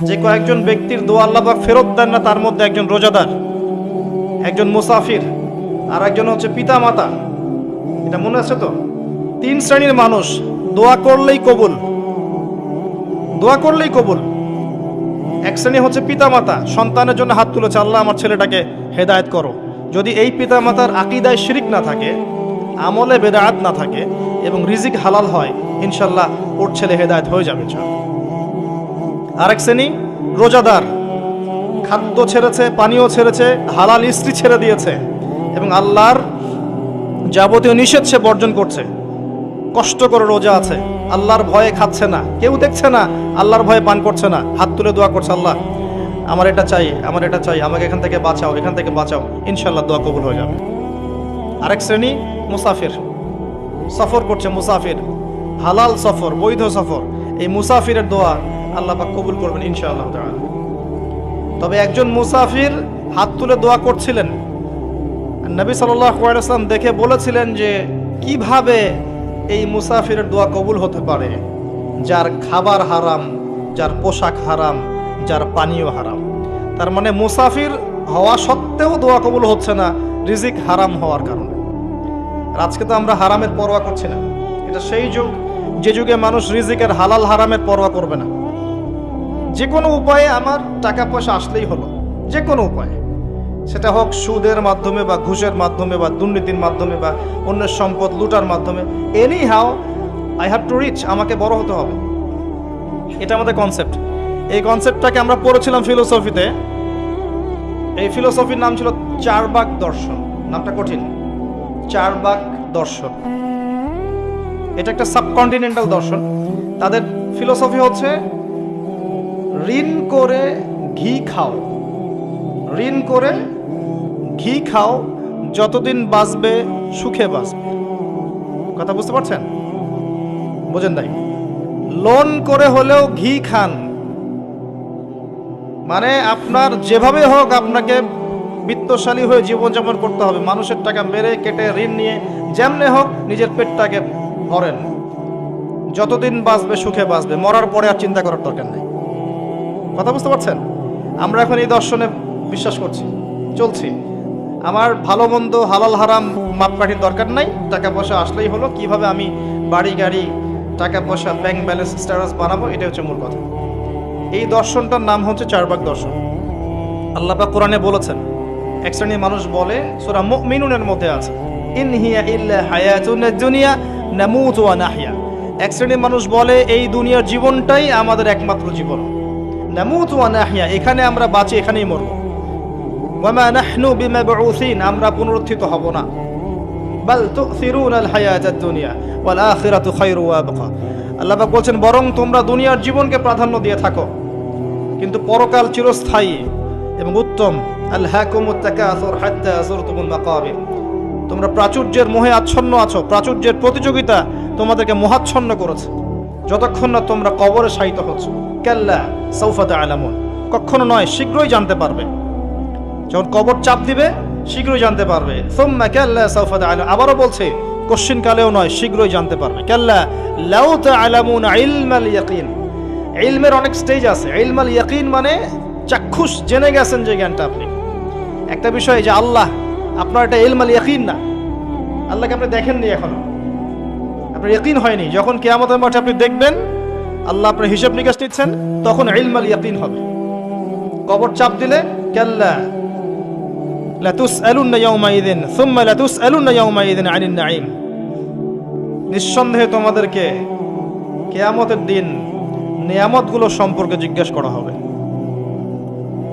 যে কয়েকজন ব্যক্তির দোয়া আল্লাহ পাক ফেরত দেন না, তার মধ্যে একজন রোজাদার, একজন মুসাফির, আর একজন হচ্ছে পিতা মাতা। এটা মনে আছে তো? 3 শ্রেণীর মানুষ দোয়া করলেই কবুল, দোয়া করলেই কবুল। এক শ্রেণী হচ্ছে পিতা মাতা, সন্তানের জন্য হাত তুলেছে, আল্লাহ আমার ছেলেটাকে হেদায়েত করো। যদি এই পিতা মাতার আকীদায় শিরিক না থাকে, আমলে বেদাত না থাকে এবং রিজিক হালাল হয়, ইনশাল্লাহ ওর ছেলে হেদায়েত হয়ে যাবে। আরেক শ্রেণী রোজাদার, খাদ্য ছেড়েছে, পানীয় ছেড়েছে, হালাল স্ত্রী ছেড়ে দিয়েছে এবং আল্লাহর যাবতীয় নিষেধ সে বর্জন করছে, কষ্ট করে রোজা আছে, আল্লাহর ভয়ে খাচ্ছে না, কেউ দেখছে না, আল্লাহর ভয়ে পান করছে না, হাত তুলে দোয়া করছে, আল্লাহ আমার এটা চাই, আমার এটা চাই, আমাকে এখান থেকে বাঁচাও, এখান থেকে বাঁচাও, ইনশাল্লাহ দোয়া কবুল হয়ে যাবে। আরেক শ্রেণী মুসাফির, সফর করছে, মুসাফির, হালাল সফর, বৈধ সফর, এই মুসাফিরের দোয়া আল্লাহ পাক কবুল করবেন ইনশাআল্লাহ তাআলা। তবে একজন মুসাফির হাত তুলে দোয়া করছিলেন, নবী সাল্লাল্লাহু আলাইহি ওয়াসাল্লাম দেখে বলেছিলেন যে কিভাবে এই মুসাফিরের দোয়া কবুল হতে পারে, যার খাবার হারাম, যার পোশাক হারাম, যার পানীয় হারাম। তার মানে মুসাফির হওয়া সত্ত্বেও দোয়া কবুল হচ্ছে না রিজিক হারাম হওয়ার কারণে। আর আজকে তো আমরা হারামের পরোয়া করছি না। এটা সেই যুগ যে যুগে মানুষ রিজিকের হালাল হারামের পরোয়া করবে না। যে কোনো উপায়ে আমার টাকা পয়সা আসলেই হলো, যে কোনো উপায়ে, সেটা হোক সুদের মাধ্যমে বা ঘুষের মাধ্যমে বা দুর্নীতির মাধ্যমে বা অন্যের সম্পদ লুটার মাধ্যমে, any how I have to reach, আমাকে বড় হতে হবে। এটা আমাদের কনসেপ্ট। এই কনসেপ্টটাকে আমরা পড়েছিলাম ফিলোসফিতে। এই ফিলোসফির নাম ছিল চারবাক দর্শন। নামটা কঠিন, চারবাক দর্শন। এটা একটা সাবকন্টিনেন্টাল দর্শন। তাদের ফিলোসফি হচ্ছে ঋণ করে ঘি খাও, ঋণ করে ঘি খাও, যতদিন বাঁচবে সুখে বাঁচবে। কথা বুঝতে পারছেন? বোঝেন নাই? লোন করে হলেও ঘি খান, মানে আপনার যেভাবে হোক আপনাকে বিত্তশালী হয়ে জীবনযাপন করতে হবে। মানুষের টাকা মেরে কেটে ঋণ নিয়ে যেমনে হোক নিজের পেটটাকে ভরেন, যতদিন বাঁচবে সুখে বাঁচবে, মরার পরে আর চিন্তা করার দরকার নেই। কথা বুঝতে পারছেন? আমরা এখন এই দর্শনে বিশ্বাস করছি, চলছি। আমার ভালো মন্দ হালাল হারাম মাপকাঠির দরকার নাই, টাকা পয়সা আসলেই হলো, কিভাবে আমি বাড়ি গাড়ি টাকা পয়সা ব্যাংক ব্যালেন্স স্ট্যাটাস বানাবো, এটা হচ্ছে মূল কথা। এই দর্শনটার নাম হচ্ছে চারবাক দর্শন। আল্লাহ পাক কোরআনে বলেছেন, এক শ্রেণীর মানুষ বলে, সূরা মুমিনুনের মধ্যে আছে, ইন হিয়া ইল্লা হায়াতুনা দুনিয়া নামুতু ওয়া নাহইয়া। এক শ্রেণীর মানুষ বলে এই দুনিয়ার জীবনটাই আমাদের একমাত্র জীবন, নামুতু ওয়া নাহইয়া, এখানে আমরা বাঁচি, এখানেই মরব। ওয়া মা নাহনু বিমাবউসিন, আমরা পুনরুত্থিত হব না। বাল তুসিরুনাল হায়াতাদ দুনিয়া ওয়াল আখিরাতু খায়রু ওয়া আবকা। আল্লাহ পাক বলছেন, বরং তোমরা দুনিয়ার জীবনকে প্রাধান্য দিয়ে থাকো, কিন্তু পরকাল চিরস্থায়ী এবং উত্তম। আলহাকুমুত তাকাসুর হাত্তা যুরতুমুল মাকাবির। তোমরা প্রাচুর্যের মোহে আচ্ছন্ন আছো, প্রাচুর্যের প্রতিযোগিতা তোমাদেরকে মোহাচ্ছন্ন করেছে, যতক্ষণ না তোমরা কবরে শায়িত হচ্ছ। কাল্লা সাউফা তা'লামুন, কখনো নয়, শীঘ্রই জানতে পারবে। যখন কবর চাপ দিবে শীঘ্রই জানতে পারবে। সুম্মা কাল্লা সাউফা তা'লামুন, আবারও বলছে কোশ্চিন কালেও নয়, শীঘ্রই জানতে পারবে। কাল্লা লাউ তা'লামুন ইলমাল ইয়াকিন। ইলমের অনেক স্টেজ আছে। ইলমাল ইয়াকিন মানে চাক্ষুষ জেনে গেছেন যে জ্ঞানটা আপনি একটা বিষয়, যে আল্লাহ, আপনার এটা ইলমাল ইয়াকিন না, আল্লাহকে আপনি দেখেননি এখনো, আপনার ইয়াকিন হয়নি। যখন কিয়ামতের মাঠে আপনি দেখবেন আল্লাহ আপনার হিসাব নিকাশ নিচ্ছেন, তখন ইলমাল ইয়াকিন হবে। কবর চাপ দিলে কাল্লা লাতুসআলুন্না ইয়াওমাইযিন সুম্মা লাতুসআলুন্না ইয়াওমাইযিন আনিন নাঈম, নিঃসন্দেহে তোমাদেরকে কিয়ামতের দিন নিয়ামতগুলো সম্পর্কে জিজ্ঞাসা করা হবে।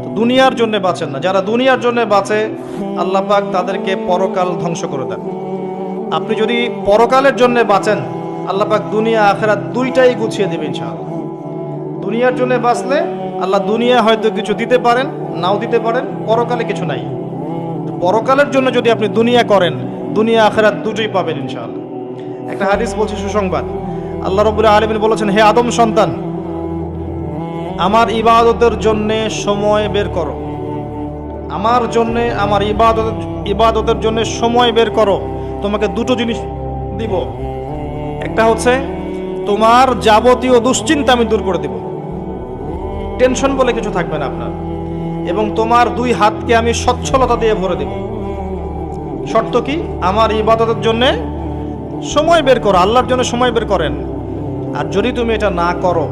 তো দুনিয়ার জন্য বাঁচেন না, যারা দুনিয়ার জন্য বাঁচে আল্লাহ পাক তাদেরকে পরকাল ধ্বংস করে দেন। আপনি যদি পরকালের জন্য বাঁচেন, আল্লাহ পাক দুনিয়া আখিরাত দুইটাই গুছিয়ে দেবেন ইনশাআল্লাহ। দুনিয়ার জন্য বাঁচলে আল্লাহ দুনিয়া হয়তো কিছু দিতে পারেন, নাও দিতে পারেন, পরকালে কিছু নাই। পরকালের জন্য যদি আপনি দুনিয়া করেন, দুনিয়া আখিরাত দুটোই পাবেন ইনশাআল্লাহ। একটা হাদিস বলছে সুসংবাদ, আল্লাহ রাব্বুল আলামিন বলেছেন, হে আদম সন্তান, আমার ইবাদতের জন্য সময় বের করো, আমার জন্য, আমার ইবাদতের জন্য সময় বের করো। তোমাকে দুটো জিনিস দিব, একটা হচ্ছে তোমার যাবতীয় দুশ্চিন্তা আমি দূর করে দিব, টেনশন বলে কিছু থাকবে না আপনার। এবং তোমার দুই হাতকে আমি সচ্ছলতা দিয়ে ভরে দেব। শর্ত কি? আমার ইবাদতের জন্য সময় বের করো, আল্লাহর জন্য সময় বের করেন। আর যদি তুমি এটা না করো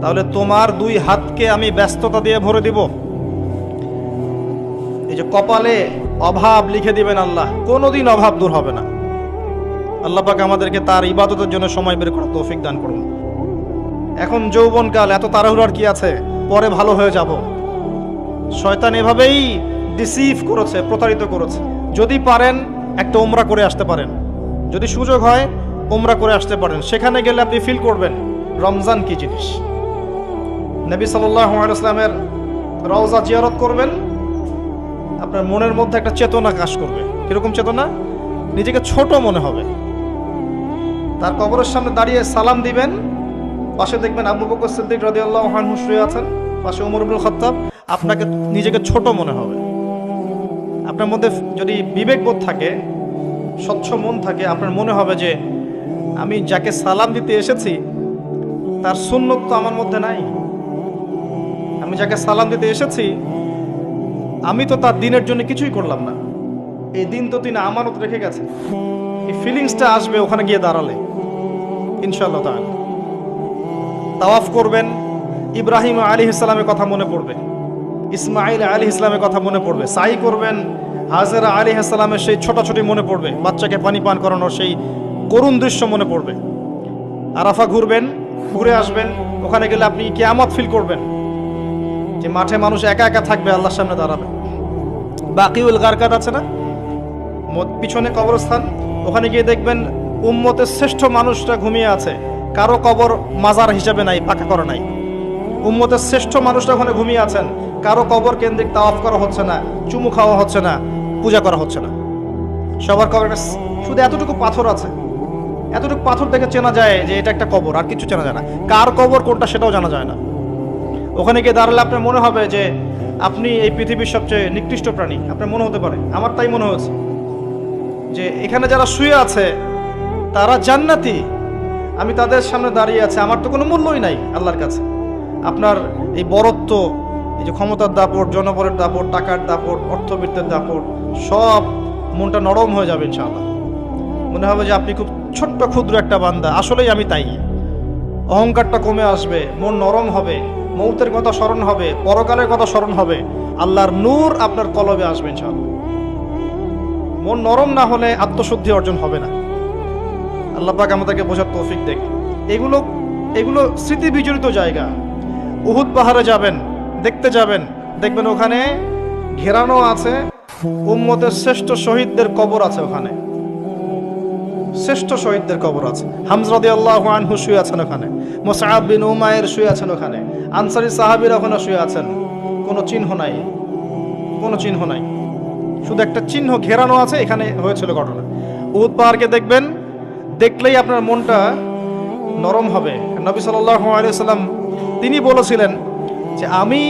তাহলে তোমার দুই হাতকে আমি ব্যস্ততা দিয়ে ভরে দিব। এই যে কপালে অভাব লিখে দিবেন আল্লাহ, কোনোদিন অভাব দূর হবে না। আল্লাহ পাক আমাদেরকে তার ইবাদতের জন্য সময় বের করার তৌফিক দান করুন। এখন যৌবনকাল, এত তাড়াহুড়ার কি আছে? পরে ভালো হয়ে যাব। শয়তান এভাবেই ডিসিভ করেছে, প্রতারিত করেছে। যদি পারেন একটা উমরা করে আসতে পারেন, যদি সুযোগ হয় উমরা করে আসতে পারেন। সেখানে গেলে আপনি ফিল করবেন রমজান কি জিনিস। নবী সাল্লাল্লাহু আলাইহি ওয়াসাল্লামের রওজা জিয়ারত করবেন, আপনার মনের মধ্যে একটা চেতনা কাজ করবে। কিরকম চেতনা? নিজেকে ছোট মনে হবে। তার কবরের সামনে দাঁড়িয়ে সালাম দিবেন, পাশে দেখবেন আবু বকর সিদ্দিক রাদিয়াল্লাহু আনহু শুয়ে আছেন, পাশে ওমর ইবনুল খাত্তাব। আপনাকে নিজেকে ছোট মনে হবে। আপনার মধ্যে যদি বিবেকবোধ থাকে, স্বচ্ছ মন থাকে, আপনার মনে হবে যে আমি যাকে সালাম দিতে এসেছি তার সুন্নত তো আমার মধ্যে নাই। আমি যাকে সালাম দিতে এসেছি আমি তো তার দিনের জন্য কিছুই করলাম না। এই দিন তো তিনি আমানত রেখে গেছে। এই ফিলিংসটা আসবে ওখানে গিয়ে দাঁড়ালে ইনশাআল্লাহ তাআলা। তাওয়াফ করবেন, ইব্রাহিম আলাইহিস সালামের কথা মনে পড়বে, ইসমাইল আলাইহিস সালামের কথা মনে পড়বে। সাই করবেন, হাজেরা আলাইহিস সালামের সেই ছোটাছুটি মনে পড়বে, বাচ্চাকে পানি পান করানোর সেই করুণ দৃশ্য মনে পড়বে। আরাফা ঘুরবেন, ঘুরে আসবেন, ওখানে গেলে আপনি কিয়ামত ফিল করবেন, যে মাঠে মানুষ একা একা থাকবে, আল্লাহর সামনে দাঁড়াবে। বাকিউল গারকাত আছে না, পিছনে কবরস্থান, ওখানে গিয়ে দেখবেন উম্মতের শ্রেষ্ঠ মানুষটা ঘুমিয়ে আছে। কারো কবর মাজার হিসাবে নাই, পাকা করা নাই। উম্মতের শ্রেষ্ঠ মানুষটা ওখানে ঘুমিয়ে আছেন, কারো কবর কেন্দ্রিক তাওয়াফ করা হচ্ছে না, চুমু খাওয়া হচ্ছে না, পূজা করা হচ্ছে না। সবার কবরে শুধু এতটুকু পাথর আছে, এতটুকু পাথর দেখে চেনা যায় যে এটা একটা কবর, আর কিছু চেনা যায় না। কার কবর কোনটা সেটাও জানা যায় না। ওখানে গিয়ে দাঁড়ালে আপনার মনে হবে যে আপনি এই পৃথিবীর সবচেয়ে নিকৃষ্ট প্রাণী। আপনার মনে হতে পারে, আমার তাই মনে হয়েছে, যে এখানে যারা শুয়ে আছে তারা জান্নাতি, আমি তাদের সামনে দাঁড়িয়ে আছি, আমার তো কোনো মূল্যই নাই আল্লাহর কাছে। আপনার এই বরত্ব, এই যে ক্ষমতার দাপট, জনবলের দাপট, টাকার দাপট, অর্থবিত্তের দাপট, সব মনটা নরম হয়ে যাবে ইনশাআল্লাহ। মনে হবে যে আপনি খুব ছোট্ট ক্ষুদ্র একটা বান্দা, আসলেই আমি তাই। অহংকারটা কমে আসবে, মন নরম হবে, মৌতের কথা স্মরণ হবে, পরকালের কথা স্মরণ হবে, আল্লাহর নূর আপনার কলবে আসবে ইনশাআল্লাহ। মন নরম না হলে আত্মশুদ্ধি অর্জন হবে না। আল্লাহ পাক আমাদেরকে বোঝার তৌফিক দেখ। এগুলো স্মৃতি বিজড়িত জায়গা। উহুদ পাহাড়ে যাবেন, দেখতে যাবেন, দেখবেন ওখানে ঘেরানো আছে উম্মতের শ্রেষ্ঠ শহীদদের কবর আছে। ওখানে শ্রেষ্ঠ শহীদদের কবর আছে। হামজা রাদিয়াল্লাহু আনহু শুয়ে আছেন ওখানে, মুসআব বিন উমাইর শুয়ে আছেন ওখানে, আনসারী সাহাবীরা ওখানে শুয়ে আছেন। কোনো চিহ্ন নাই, কোনো চিহ্ন নাই, শুধু একটা চিহ্ন ঘেরানো আছে। এখানে হয়েছিল ঘটনা। উহুদ পাহাড়কে দেখবেন, দেখলেই আপনার মনটা নরম হবে। নবী সাল্লাল্লাহু আলাইহি ওয়াসাল্লাম তিনি বলেছিলেন যে আমি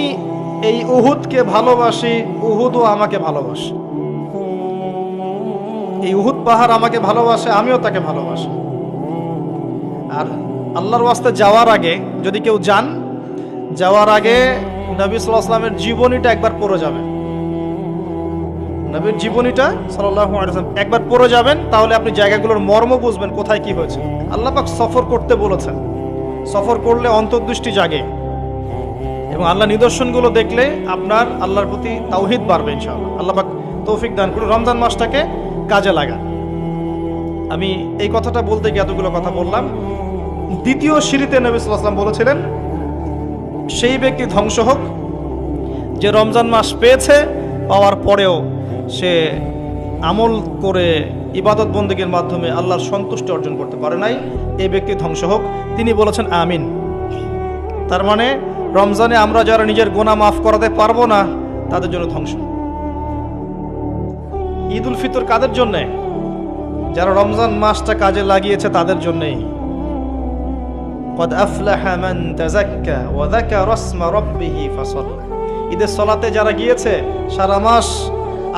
এই উহুদকে ভালোবাসি, উহুদও আমাকে ভালোবাসে। এই উহুদ পাহাড় আমাকে ভালোবাসে, আমিও তাকে ভালোবাসি। আর আল্লাহর ওয়াস্তে যাওয়ার আগে যদি কেউ যান, যাওয়ার আগে নবী সাল্লাল্লাহু আলাইহি ওয়াসাল্লামের জীবনীটা একবার পড়ে যাবেন। নবীর জীবনীটা সাল্লাল্লাহু আলাইহি ওয়াসাল্লাম একবার পড়ে যাবেন, তাহলে আপনি জায়গাগুলোর মর্ম বুঝবেন, কোথায় কি হয়েছে। আল্লাহ পাক সফর করতে বলেছেন, সফর করলে অন্তর্দৃষ্টি জাগে এবং আল্লাহ নিদর্শনগুলো দেখলে আপনার আল্লাহর প্রতি তাওহীদ বাড়বে ইনশাআল্লাহ। আল্লাহ পাক তৌফিক দান করুন। রমজান মাসটাকে কাজে লাগা। আমি এই কথাটা বলতে গিয়ে এতগুলো কথা বললাম। দ্বিতীয় সিঁড়িতে নবী সাল্লাল্লাহু আলাইহি ওয়াসাল্লাম বলেছিলেন, সেই ব্যক্তি ধ্বংস হোক যে রমজান মাস পেয়েছে, পাওয়ার পরেও সে আমল করে ইবাদত বন্দেগীর মাধ্যমে আল্লাহর সন্তুষ্টি অর্জন করতে পারে নাই, এই ব্যক্তি ধ্বংস হোক। তিনি বলেছেন আমিন। তার মানে রমজানে আমরা যারা নিজের গুনাহ মাফ করাতে পারবো না, তাদের জন্য ধ্বংস। ঈদ উল ফিতর কাদের জন্যে? যারা রমজান মাসটা কাজে লাগিয়েছে তাদের জন্যেই। قد أفلح من تزكى وذكر اسم ربه فصلى। ঈদের সলাতে যারা গিয়েছে, সারা মাস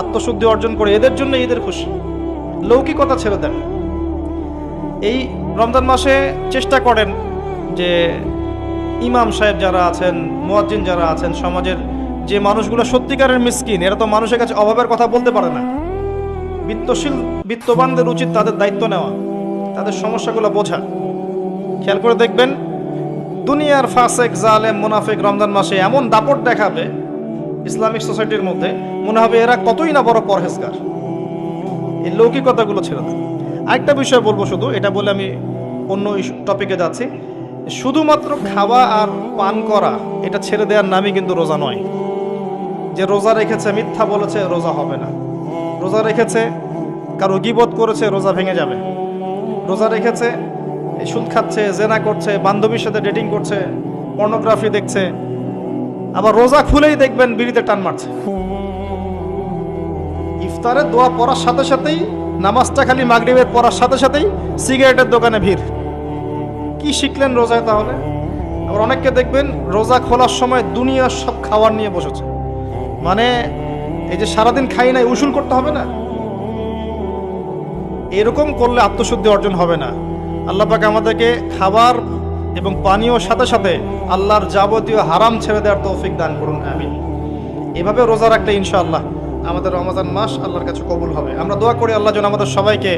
আত্মশুদ্ধি অর্জন করে, এদের জন্য ঈদের খুশি। লৌকিকতা ছেড়ে দেন। এই রমজান মাসে চেষ্টা করেন যে ইমাম সাহেব যারা আছেন, মুয়াজ্জিন যারা আছেন, সমাজের যে মানুষগুলো সত্যিকারের মিসকিন, এরা তো মানুষের কাছে অভাবের কথা বলতে পারে না। বিত্তবানদের উচিত তাদের দায়িত্ব নেওয়া, তাদের সমস্যাগুলো বোঝা। খেয়াল করে দেখবেন, দুনিয়ার ফাসেক, জালেম, মুনাফিক রমজান মাসে এমন দাপট দেখাবে ইসলামিক সোসাইটির মধ্যে, মনে হবে এরা কতই না বড় পরহেজগার। এই লৌকিকতাগুলো ছেড়ে দেয়। আরেকটা বিষয় বলবো, শুধু এটা বলে আমি অন্য টপিকে যাচ্ছি। শুধুমাত্র খাওয়া আর পান করা এটা ছেড়ে দেওয়ার নামই কিন্তু রোজা নয়। যে রোজা রেখেছে মিথ্যা বলেছে, রোজা হবে না। রোজা রেখেছে কারো গীবত করেছে, রোজা ভেঙে যাবে। রোজা রেখেছে সুদ খাচ্ছে, জেনা করছে, বান্ধবীর সাথে ডেটিং করছে, পর্নোগ্রাফি দেখছে, আবার রোজা খুলেই দেখবেন বিড়িতে টান মারছে। ইফতারে দোয়া পড়ার সাথে সাথেই, নামাজটা খালি মাগরিবের পড়ার সাথে সাথেই সিগারেটের দোকানে ভিড়। কি শিখলেন রোজায় তাহলে? আবার অনেককে দেখবেন রোজা খোলার সময় দুনিয়ার সব খাবার নিয়ে বসেছে। মানে এই যে সারাদিন খাই নাই, উসুল করতে হবে না? এরকম করলে আত্মশুদ্ধি অর্জন হবে না। আল্লাহ পাক আমাদেরকে খাবার এবং পানীয় সাথে সাথে আল্লাহর যাবতীয় হারাম ছেড়ে দেওয়ার তৌফিক দান করুন, আমিন। এভাবে রোজা রাখলে ইনশাআল্লাহ আমাদের রমজান মাস আল্লাহর কাছে কবুল হবে। আমরা দোয়া করি আল্লাহ যেন আমাদের সবাইকে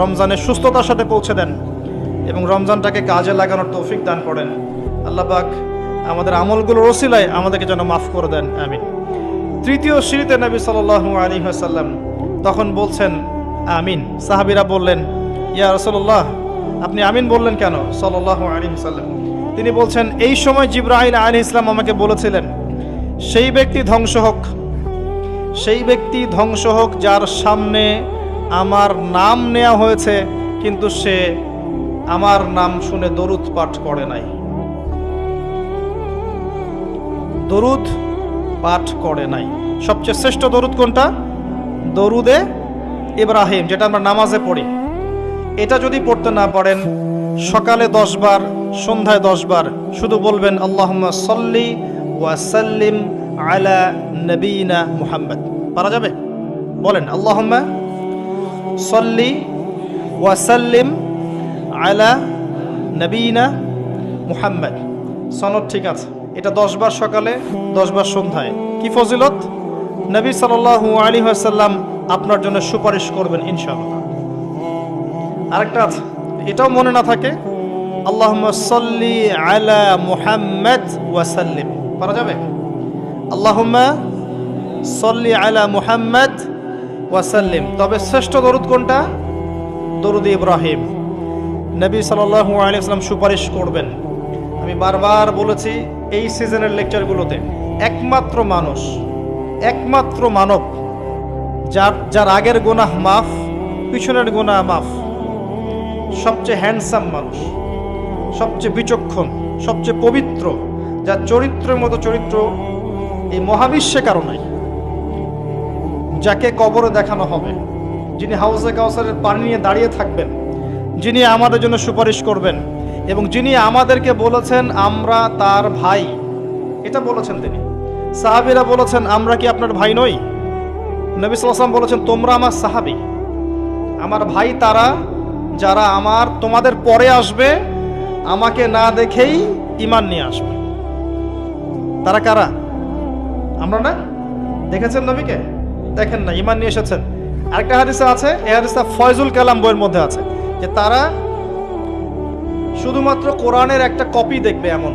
রমজানের সুস্থতার সাথে পৌঁছে দেন এবং রমজানটাকে কাজে লাগানোর তৌফিক দান করেন। আল্লাহ পাক আমাদের আমলগুলোর ওসিলায় আমাদেরকে যেন মাফ করে দেন, আমিন। তৃতীয় সিঁড়িতে নবী সাল্লাল্লাহু আলাইহি ওয়াসাল্লাম তখন বলছেন আমিন। সাহাবীরা বললেন, ইয়া রাসূলুল্লাহ, আপনি আমিন বললেন কেন? সাল্লাল্লাহু আলাইহি ওয়াসাল্লাম তিনি বলছেন, এই সময় জিবরাইল আলাইহিস সালাম আমাকে বলেছিলেন, সেই ব্যক্তি ধ্বংস হোক, সেই ব্যক্তি ধ্বংস হোক যার সামনে আমার নাম নেওয়া হয়েছে কিন্তু সে আমার নাম শুনে দরুদ পাঠ করে নাই। দরুদ পাঠ করে নাই। সবচেয়ে শ্রেষ্ঠ দরুদ কোনটা? দরুদে ইব্রাহিম, যেটা আমরা নামাজে পড়ি। এটা যদি পড়তে না পারেন, সকালে 10 বার, সন্ধ্যায় 10 বার শুধু বলবেন আল্লাহুম্মা সাল্লি ওয়া সাল্লিম আলা নবিয়িনা মুহাম্মদ। পারা যাবে? বলেন আল্লাহুম্মা সাল্লি ওয়া সাল্লিম আলা নবিয়িনা মুহাম্মদ। সনদ ঠিক আছে। এটা 10 বার সকালে, 10 বার সন্ধ্যায়। কি ফজিলত! নবী সাল্লাল্লাহু আলাইহি ওয়াসাল্লাম আপনার জন্য সুপারিশ করবেন ইনশাআল্লাহ। আরেকটা আছে, এটাও মনে না থাকে, আল্লাহুম্মা সাল্লি আলা মুহাম্মদ ওয়া সাল্লিম। পারা যাবে? আল্লাহুম্মা সাল্লি আলা মুহাম্মদ ওয়া সাল্লিম। তবে শ্রেষ্ঠ দরুদ কোনটা? দরুদ ইব্রাহিম। নবী সাল্লাল্লাহু আলাইহি ওয়াসাল্লাম সুপারিশ করবেন। আমি বারবার বলেছি এই সিজনের লেকচারগুলোতে, একমাত্র মানুষ, একমাত্র মানব যার আগের গুনাহ মাফ, পিছনের গুনাহ মাফ, সবচেয়ে হ্যান্ডসাম মানুষ, সবচেয়ে বিচক্ষণ, সবচেয়ে পবিত্র, যার চরিত্রের মতো চরিত্র এই মহাবিশ্বে কারো নাই, যাকে কবরে দেখানো হবে, যিনি হাউজে কাউসারের পানি নিয়ে দাঁড়িয়ে থাকবেন, যিনি আমাদের জন্য সুপারিশ করবেন এবং যিনি আমাদেরকে বলেছেন আমরা তার ভাই। এটা বলেছেন তিনি। সাহাবীরা বলেছেন, আমরা কি আপনার ভাই নই? নবী সাল্লাল্লাহু আলাইহি ওয়াসাল্লাম বলেছেন, তোমরা আমার সাহাবী, আমার ভাই তারা যারা তোমাদের পরে আসবে, আমাকে না দেখেই ঈমান নিয়ে আসবে। তারা কারা? আমরা না? দেখেছেন নবীকে? দেখেন না, ঈমান নিয়ে এসেছেন। আরেকটা হাদিসে আছে, এই হাদিসটা ফয়জুল কালাম বইয়ের মধ্যে আছে, যে তারা শুধুমাত্র কোরআনের একটা কপি দেখবে, এমন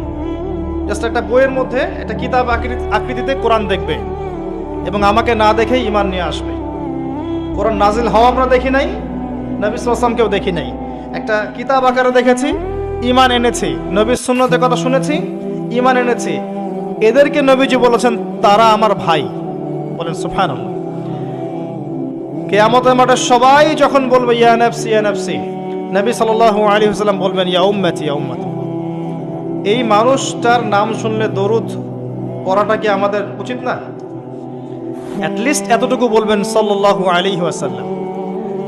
জাস্ট একটা বইয়ের মধ্যে একটা কিতাব আকৃতিতে কোরআন দেখবে এবং আমাকে না দেখেই ঈমান নিয়ে আসবে। কোরআন নাজিল হওয়া আমরা দেখি নাই, নবী সাল্লাল্লাহু আলাইহি ওয়াসাল্লামকেও দেখি নাই। একটা কিতাব আকারে দেখেছি, ঈমান এনেছি, নবীর সুন্নতের কথা শুনেছি, ঈমান এনেছি। এদেরকে নবীজি বলেছেন তারা আমার ভাই। বলেন সুবহানাল্লাহ। কিয়ামতের মাঠে সবাই যখন বলবে ইয়া নাফসি ইয়া নাফসি, নবী সাল্লাল্লাহু আলাইহি ওয়াসাল্লাম বলবেন ইয়া উম্মতি ইয়া উম্মতি। এই মানুষটার নাম শুনলে দরুদ পড়াটা কি আমাদের উচিত না? অ্যাটলিস্ট এতটুকু বলবেন সাল্লাল্লাহু আলাইহি ওয়াসাল্লাম।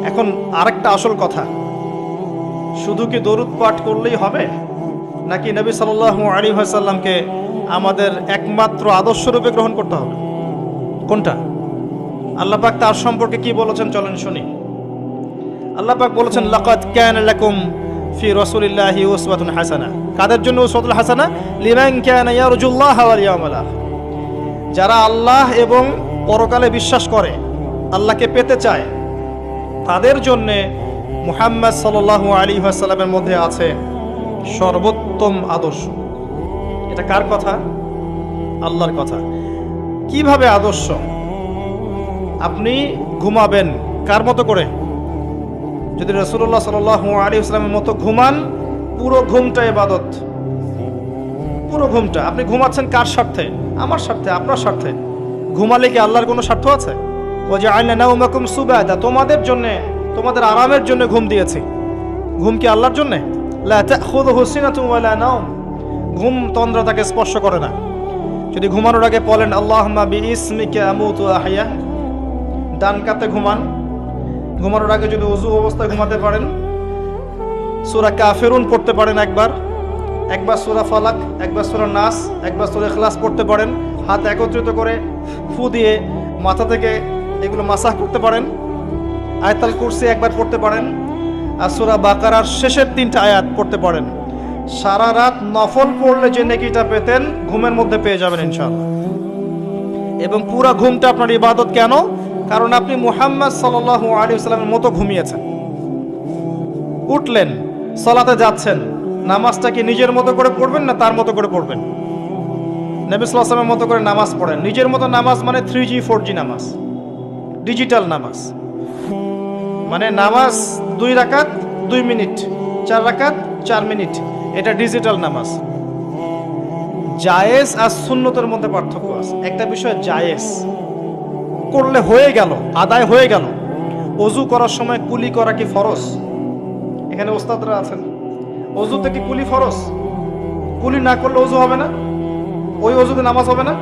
এখন আরেকটা আসল কথা, শুধু কি দরুদ পাঠ করলেই হবে, নাকি নবী সাল্লাল্লাহু আলাইহি ওয়াসাল্লামকে আমাদের একমাত্র আদর্শরূপে গ্রহণ করতে হবে? কোনটা? আল্লাহ পাক তার সম্পর্কে কি বলেছেন চলেন শুনি। আল্লাহ পাক বলেছেন, লাকাদ কানা লাকুম ফি রাসূলিল্লাহি উসওয়াতুন হাসানাহ। কাদের জন্য উসওয়াতুল হাসানাহ? লিমান কানা ইয়ারজুল্লাহ ওয়াল ইয়াউমাল আখির, যারা আল্লাহ এবং পরকালে বিশ্বাস করে, আল্লাহকে পেতে চায়, তাদের জন্য মুহাম্মদ সাল্লাল্লাহু আলাইহি ওয়াসাল্লামের মধ্যে আছে সর্বোত্তম আদর্শ। এটা কার কথা? আল্লাহর কথা। কিভাবে আদর্শ? আপনি ঘুমাবেন কার মতো করে? যদি রাসূলুল্লাহ সাল্লাল্লাহু আলাইহি ওয়াসাল্লামের মতো ঘুমান, পুরো ঘুমটা ইবাদত। পুরো ঘুমটা আপনি ঘুমাচ্ছেন কার স্বার্থে? আমার স্বার্থে, আপনার স্বার্থে। ঘুমালে কি আল্লাহর কোনো স্বার্থ আছে? ওয়াজআলনা নাওমাকুম সুবাতা, তোমাদের জন্য, তোমাদের আরামের জন্য ঘুম দিয়েছি। ঘুম কি আল্লাহর জন্য? লা তাখুযুহু সিনাতুন ওয়ালা নাওম, ঘুম তন্দ্রা তাকে স্পর্শ করে না। যদি ঘুমানোর আগে বলেন আল্লাহুম্মা বিইসমিকা আমুতু ওয়া আহয়া, ডান কাতে ঘুমান। ঘুমানোর আগে যদি ওযু অবস্থায় ঘুমাতে পারেন, সূরা কাফিরুন পড়তে পারেন একবার সূরা ফালাক, একবার সূরা নাস, একবার সূরা ইখলাস পড়তে পারেন। হাত একত্রিত করে ফু দিয়ে মাথা থেকে এগুলো মাসাহ করতে পারেন। আয়াতুল কুরসি একবার পড়তে পারেন, আর সূরা বাকারার শেষের 3টা আয়াত পড়তে পারেন। সারা রাত নফল পড়লে যে নেকিটা পেতেন, ঘুমের মধ্যে পেয়ে যাবেন ইনশাআল্লাহ। এবং পুরো ঘুমটা আপনার ইবাদত। কেন? কারণ আপনি মুহাম্মদ সাল্লাল্লাহু আলাইহি ওয়াসাল্লামের মতো ঘুমিয়েছেন। উঠলেন, সালাতে যাচ্ছেন, নামাজটা কি নিজের মতো করে পড়বেন না তার মতো করে পড়বেন? নবী সাল্লাল্লাহু আলাইহি ওয়াসাল্লামের মতো করে নামাজ পড়েন। নিজের মতো নামাজ মানে 3G 4G নামাজ, ডিজিটাল নামাজ। মানে নামাজ 2 রাকাত 2 মিনিট, 4 রাকাত 4 মিনিট, এটা ডিজিটাল নামাজ। জায়েজ আর সুন্নতের মধ্যে পার্থক্য আছে। একটা বিষয় জায়েজ করলে হয়ে গেল, আদায় হয়ে গেল। ওযু করার সময় কুলি করা কি ফরজ? এখানে ওস্তাদরা আছেন, ওযুতে কি কুলি ফরজ? কুলি না করলে ওযু হবে না, ওই ওযুতে নামাজ হবে না।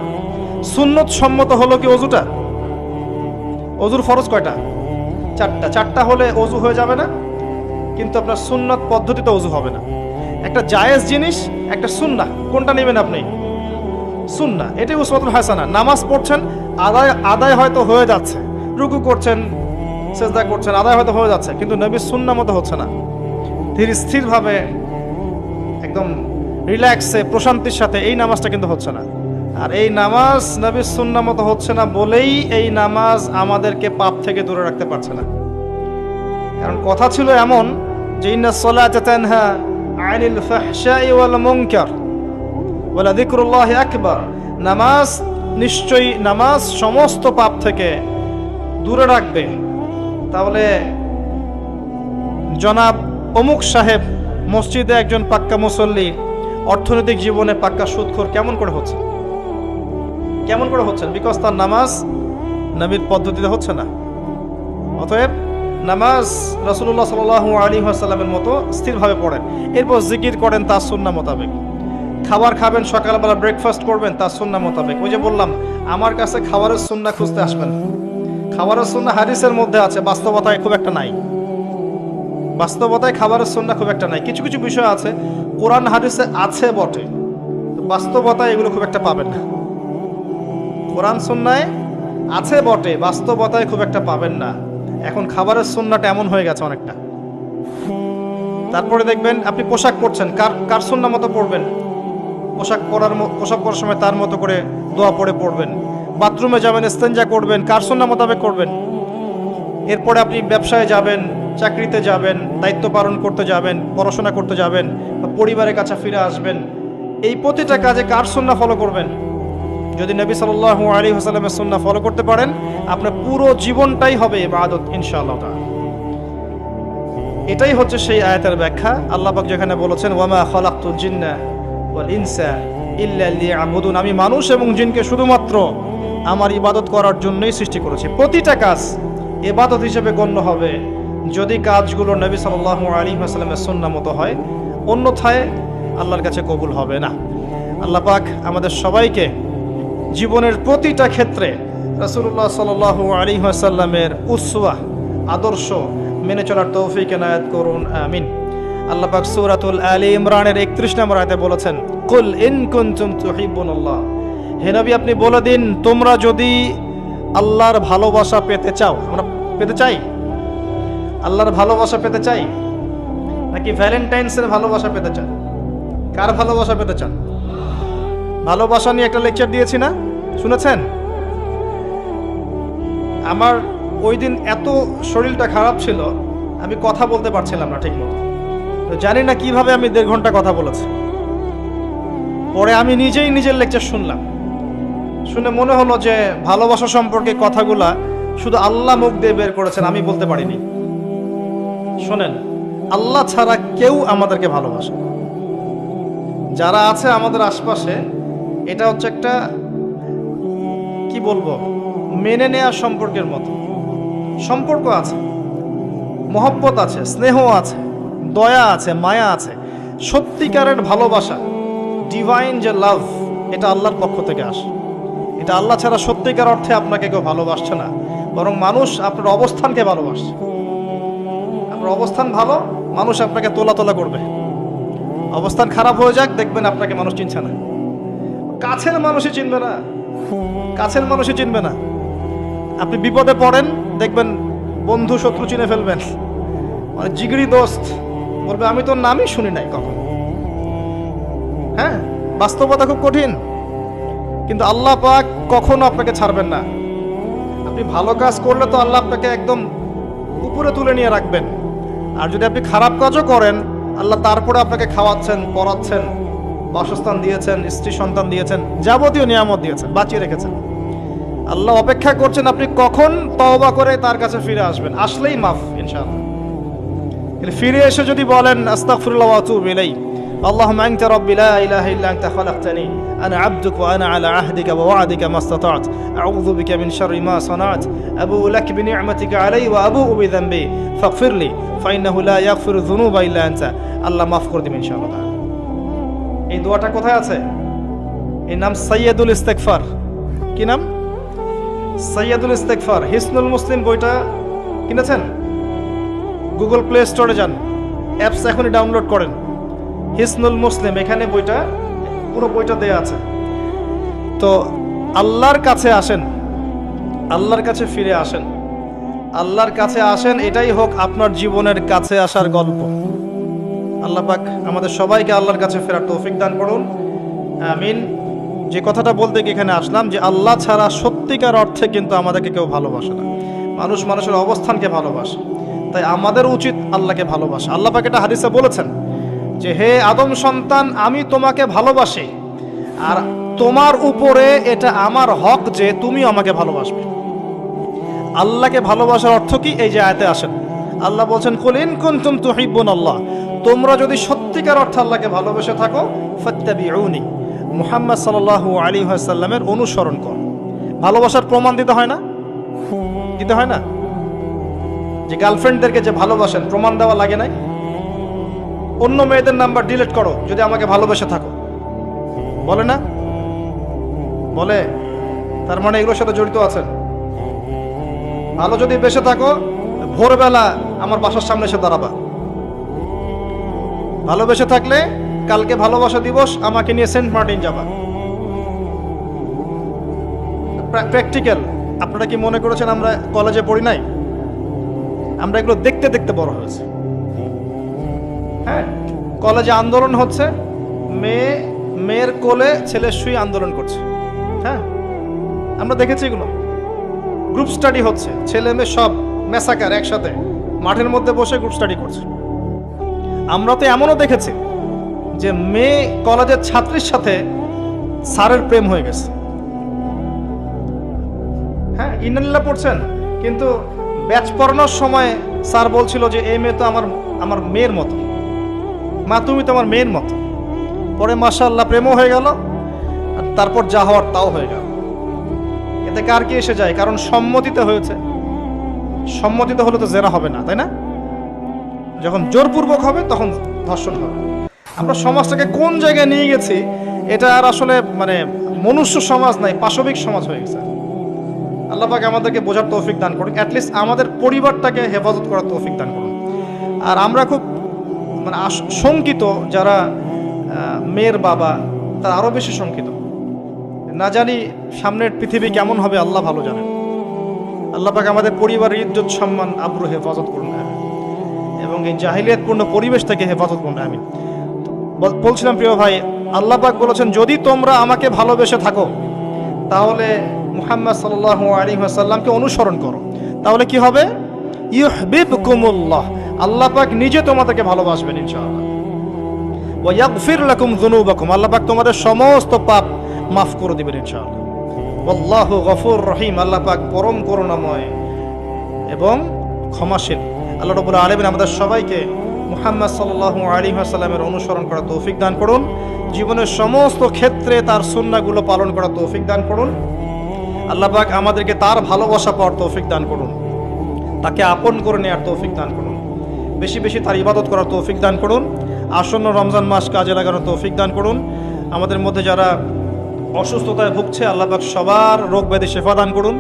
সুন্নত সম্মত হলো কি ওযুটা? ওযুর ফরজ কয়টা? 4টা। 4টা হলে ওযু হয়ে যাবে না, কিন্তু আপনার সুন্নত পদ্ধতিতে ওযু হবে না। একটা জায়েজ জিনিস, একটা সুন্নাহ, কোনটা নেবেন আপনি? সুন্নাহ। এটাই উসওয়াতুল হাসানাহ। নামাজ পড়ছেন, আদায় হয়তো হয়ে যাচ্ছে, রুকু করছেন, সিজদা করছেন, আদায় হয়তো হয়ে যাচ্ছে, কিন্তু নবীর সুন্নাহ মতো হচ্ছে না। ধীর স্থিরভাবে একদম রিল্যাক্সে প্রশান্তির সাথে এই নামাজটা কিন্তু হচ্ছে না। আর এই নামাজ নবীর সুন্নাহ মতো হচ্ছে না বলেই এই নামাজ আমাদেরকে পাপ থেকে দূরে রাখতে পারছে না। কারণ কথা ছিল এমন যে ইন্নাস সালাতা তানহা আনিল ফাহশাই ওয়াল মুনকার ওয়ালা যিকরুল্লাহি আকবার, নামাজ নিশ্চয়ই, নামাজ সমস্ত পাপ থেকে দূরে রাখবে। তাহলে জনাব অমুক সাহেব মসজিদে একজন পাক্কা মুসল্লি, অর্থনৈতিক জীবনে পাক্কা সুদখোর কেমন করে হচ্ছে? কেমন করে হচ্ছেন? বিকজ তার নামাজ নবীর পদ্ধতিতে হচ্ছে না। অতএব নামাজ রাসূলুল্লাহ সাল্লাল্লাহু আলাইহি ওয়াসাল্লামের মতো স্থিরভাবে পড়েন, এরপর জিকির করেন তার সুন্নাহ মোতাবেক। খাবার খাবেন, সকালবেলা ব্রেকফাস্ট করবেন তার সুন্নাহ মোতাবেক। ওই যে বললাম, আমার কাছে খাবারের সুন্নাহ খুঁজতে আসবেন। খাবারের সুন্নাহ হাদিসের মধ্যে আছে, বাস্তবতায় খুব একটা নাই। বাস্তবতায় খাবারের সুন্নাহ খুব একটা নাই। কিছু কিছু বিষয় আছে কোরআন হাদিসে আছে বটে, বাস্তবতায় এগুলো খুব একটা পাবেন না। কোরআন সুন্নায় আছে বটে, বাস্তবতায় খুব একটা পাবেন না। এখন খাবারের সুন্নাহটা এমন হয়ে গেছে অনেকটা। তারপরে দেখবেন আপনি পোশাক পরছেন, কার সুন্নাহ মতো পড়বেন? পোশাক পরার সময় তার মতো করে দোয়া পড়ে পড়বেন। বাথরুমে যাবেন, ইস্তেঞ্জা করবেন, কার সুন্নাহ মোতাবেক করবেন। এরপরে আপনি ব্যবসায় যাবেন, চাকরিতে যাবেন, দায়িত্ব পালন করতে যাবেন, পড়াশোনা করতে যাবেন, বা পরিবারের কাছে ফিরে আসবেন, এই প্রতিটা কাজে কার সুন্নাহ ফলো করবেন? যদি নবী সাল্লাল্লাহু আলাইহি ওয়াসাল্লামের সুন্নাহ ফলো করতে পারেন, আপনার পুরো জীবনটাই হবে ইবাদত ইনশাআল্লাহ তাআলা। এটাই হচ্ছে সেই আয়াতের ব্যাখ্যা। আল্লাহ পাক যেখানে বলেছেন ওয়ামা খালাকতুল জিন্না ওয়াল ইনসা ইল্লা লিয়াবুদুন, আমি মানুষ এবং জিনকে শুধুমাত্র আমার ইবাদত করার জন্যই সৃষ্টি করেছি। প্রতিটা কাজ ইবাদত হিসেবে গণ্য হবে যদি কাজগুলো নবী সাল্লাল্লাহু আলাইহি ওয়াসাল্লামের সুন্নাহ মতো হয়, অন্যথায় আল্লাহর কাছে কবুল হবে না। আল্লাহ পাক আমাদের সবাইকে জীবনের প্রতিটা ক্ষেত্রে রাসূলুল্লাহ সাল্লাল্লাহু আলাইহি ওয়াসাল্লামের উসওয়া, আদর্শ মেনে চলার তৌফিক এনায়েত করুন, আমিন। আল্লাহ পাক সূরাতুল আলী ইমরানের 31 নম্বর আয়াতে বলেছেন, কুল ইন কুনতুম তুহিব্বুনাল্লাহ, হে নবী আপনি বলে দিন, তোমরা যদি আল্লাহর ভালোবাসা পেতে চাও। আমরা পেতে চাই? আল্লাহর ভালোবাসা পেতে চাই? নাকি ভ্যালেন্টাইন্সের ভালোবাসা পেতে চান? কার ভালোবাসা পেতে চান? ভালোবাসা নিয়ে একটা লেকচার দিয়েছি না, শুনেছেন? আমার ওই দিন এত শরীরটা খারাপ ছিল, আমি কথা বলতে পারছিলাম না ঠিক মতো। তো জানি না কিভাবে আমি 1.5 ঘন্টা কথা বলেছি। পরে আমি নিজেই নিজের লেকচার শুনলাম, শুনে মনে হলো যে ভালোবাসা সম্পর্কে কথাগুলা শুধু আল্লাহ মুখ দিয়ে বের করেছেন, আমি বলতে পারিনি। শোনেন, আল্লাহ ছাড়া কেউ আমাদেরকে ভালোবাসে। যারা আছে আমাদের আশপাশে, এটা হচ্ছে একটা কি বলবো, মেনে নেওয়া সম্পর্কের মতো। সম্পর্ক আছে, মহব্বত আছে, স্নেহ আছে, দয়া আছে, মায়া আছে। সত্যিকারের ভালোবাসা, ডিভাইন যে লাভ, এটা আল্লাহর পক্ষ থেকে আসে। এটা আল্লাহ ছাড়া সত্যিকার অর্থে আপনাকে কেউ ভালোবাসছে না, বরং মানুষ আপনার অবস্থানকে ভালোবাসছে। আপনার অবস্থান ভালো, মানুষ আপনাকে তোলা তোলা করবে। অবস্থান খারাপ হয়ে যাক, দেখবেন আপনাকে মানুষ চিনছে না। কাছের মানুষই চিনবে না, কাছের মানুষই চিনবে না। আপনি বিপদে পড়েন, দেখবেন বন্ধু শত্রু চিনে ফেলবেন। মানে জিগরি দোস্ত বলবে আমি তোর নামই শুনি নাই কখন। হ্যাঁ, বাস্তবতা খুব কঠিন, কিন্তু আল্লাহ পাক কখনো আপনাকে ছাড়বেন না। আপনি ভালো কাজ করলে তো আল্লাহ আপনাকে একদম উপরে তুলে নিয়ে রাখবেন, আর যদি আপনি খারাপ কাজও করেন, আল্লাহ তারপরে আপনাকে খাওয়াচ্ছেন, পড়াচ্ছেন, বাসস্থান দিয়েছেন, স্ত্রী সন্তান দিয়েছেন, যাবতীয় নিয়ামত দিয়েছেন, বাঁচিয়ে রেখেছেন। আল্লাহ অপেক্ষা করছেন আপনি কখন তওবা করে তার কাছে ফিরে আসবেন। আসলেই মাফ ইনশাআল্লাহ। ফিরে এসে যদি বলেন আস্তাগফিরুল্লাহ ওয়া আতুবু ইলাইহি, আল্লাহুম্মা আনতা রাব্বি লা ইলাহা ইল্লা আনতা খালাকতানি আনা আবদুকা ওয়া আনা আলা আহদিকা ওয়া ওয়া'দিকা মাস্তাতা'তু আউযু বিকা মিন শাররি মা সানা'তু আবু'ু লাকা বিনি'মাতিকা আলাইয়া ওয়া আবু'ু বিযানবি ফাগফিরলি ফাইন্নাহু লা ইয়াগফিরু যুনুবা ইল্লা আনতা। আল্লাহ মাফ করে দিবেন ইনশাআল্লাহ। এই দোয়াটা কোথায় আছে? এর নাম সাইয়্যিদুল ইস্তিগফার। কি নাম? সাইয়্যিদুল ইস্তিগফার। হিসনুল মুসলিম বইটা কিনেছেন? গুগল প্লে স্টোরে যান, অ্যাপস এখনই ডাউনলোড করেন, হিসনুল মুসলিম, এখানে বইটা, পুরো বইটা দেয়া আছে। তো আল্লাহর কাছে আসেন, আল্লাহর কাছে ফিরে আসেন, আল্লাহর কাছে আসেন। এটাই হোক আপনার জীবনের কাছে আসার গল্প। আল্লাহ পাক আমাদের সবাইকে আল্লাহর কাছে ফেরার তৌফিক দান করুন, আমিন। যে কথাটা বলতে গিয়ে এখানে আসলাম, যে আল্লাহ ছাড়া সত্যিকার অর্থে কিন্তু আমাদেরকে কেউ ভালোবাসে না। মানুষ মানুষের অবস্থানকে ভালোবাসে, তাই আমাদের উচিত আল্লাহকে ভালোবাসা। আল্লাহ পাক এটা হাদিসে বলেছেন যে হে আদম সন্তান, আমি তোমাকে ভালোবাসি, আর তোমার উপরে এটা আমার হক যে তুমি আমাকে ভালোবাসবে। আল্লাহকে ভালোবাসার অর্থ কি? এই যে আয়াতে আসেন, আল্লাহ বলছেন কুল ইন কুনতুম তুহিব্বুনাল্লাহ, তোমরা যদি সত্যিকার অর্থে আল্লাহকে ভালোবেসে থাকো, ফাত্তাবিউনি, মুহাম্মদ সাল্লাল্লাহু আলাইহি ওয়াসাল্লামের অনুসরণ কর। ভালোবাসার প্রমাণ দিতে হয় না? দিতে হয় না? যে গার্লফ্রেন্ডদেরকে যে ভালোবাসেন, প্রমাণ দেওয়া লাগে নাই? অন্য মেয়েদের নাম্বার ডিলিট করো যদি আমাকে ভালোবেসে থাকো, বলে না? বলে। তার মানে এগুলোর সাথে জড়িত আছেন। ভালো যদি বেসে থাকো, ভোরবেলা আমার বাসার সামনে এসে দাঁড়াবা। ভালোবেসে থাকলে কালকে ভালোবাসা দিবস, আমাকে নিয়ে সেন্ট মার্টিন যাবা। প্র্যাকটিক্যাল। আপনারা কি মনে করেছেন আমরা কলেজে পড়ি নাই? আমরা এগুলো দেখতে দেখতে বড় হয়েছে। হ্যাঁ, কলেজে আন্দোলন হচ্ছে, মেয়ের কোলে ছেলে শুয়ে আন্দোলন করছে। হ্যাঁ, আমরা দেখেছি এগুলো। গ্রুপ স্টাডি হচ্ছে, ছেলে মেয়ে সব মেসাকার একসাথে মাঠের মধ্যে বসে গ্রুপ স্টাডি করছে। আমরা তো এমনও দেখেছি যে মেয়ে কলেজের ছাত্রীর সাথে স্যারের প্রেম হয়ে গেছে। হ্যাঁ, ইন্নালিল্লাহ পড়ছেন, কিন্তু ব্যাচ পড়ানোর সময় স্যার বলছিল যে এই মেয়ে তো আমার মেয়ের মতো, মা তুমি তো আমার মেয়ের মতো। পরে মাশাআল্লাহ প্রেমও হয়ে গেল, আর তারপর যা হওয়ার তাও হয়ে গেল। এতে কার কি এসে যায়? কারণ সম্মতিতে হয়েছে। সম্মতিতে হলে তো জেনা হবে না, তাই না? যখন জোরপূর্বক হবে তখন ধর্ষণ হবে। আমরা সমাজটাকে কোন জায়গায় নিয়ে গেছি, এটা আর আসলে মানে মনুষ্য সমাজ নাই, পাশবিক সমাজ হয়ে গেছে। আল্লাহ পাক আমাদেরকে বোঝার তৌফিক দান করুন, অ্যাটলিস্ট আমাদের পরিবারটাকে হেফাজত করার তৌফিক দান করুন। আর আমরা খুব মানে শঙ্কিত, যারা মেয়ের বাবা তারা আরও বেশি শঙ্কিত। না জানি সামনের পৃথিবী কেমন হবে, আল্লাহ ভালো জানেন। আল্লাহ পাক আমাদের পরিবারের ইজ্জত সম্মান আব্রু হেফাজত করুন। এবং এবং এই জাহিলিয়াতপূর্ণ পরিবেশ থেকে হেফাজত করুন, আমিন। বলছিলাম প্রিয় ভাই, আল্লাহ পাক বলেছেন যদি তোমরা আমাকে ভালোবেসে থাকো তাহলে মুহাম্মদ সাল্লাল্লাহু আলাইহি ওয়াসাল্লামকে অনুসরণ করো, তাহলে কি হবে? ইউহিব্বুকুমুল্লাহ, আল্লাহ পাক নিজে তোমাদেরকে ভালোবাসবেন ইনশাআল্লাহ। ওয়া ইয়াগফির লাকুম যুনুবাকুম, আল্লাহ পাক তোমাদের সমস্ত পাপ মাফ করে দিবেন ইনশাআল্লাহ। আল্লাহু গফুর রহিম, আল্লাহ পাক পরম করুণাময় এবং ক্ষমাশীল। আল্লাহ রাব্বুল আলামিন আমাদের সবাইকে মুহাম্মদ সাল্লাল্লাহু আলাইহি ওয়াসাল্লামের অনুসরণ করার তৌফিক দান করুন, জীবনের সমস্ত ক্ষেত্রে তার সুন্নাহগুলো পালন করার তৌফিক দান করুন। আল্লাহ পাক আমাদেরকে তার ভালোবাসা পাওয়ার তৌফিক দান করুন, তাকে আপন করে নেওয়ার তৌফিক দান করুন, বেশি বেশি তার ইবাদত করার তৌফিক দান করুন, আসন্ন রমজান মাস কাজে লাগানোর তৌফিক দান করুন। আমাদের মধ্যে যারা অসুস্থতায় ভুগছে আল্লাহ পাক সবার রোগ ব্যাধি শেফা দান করুন।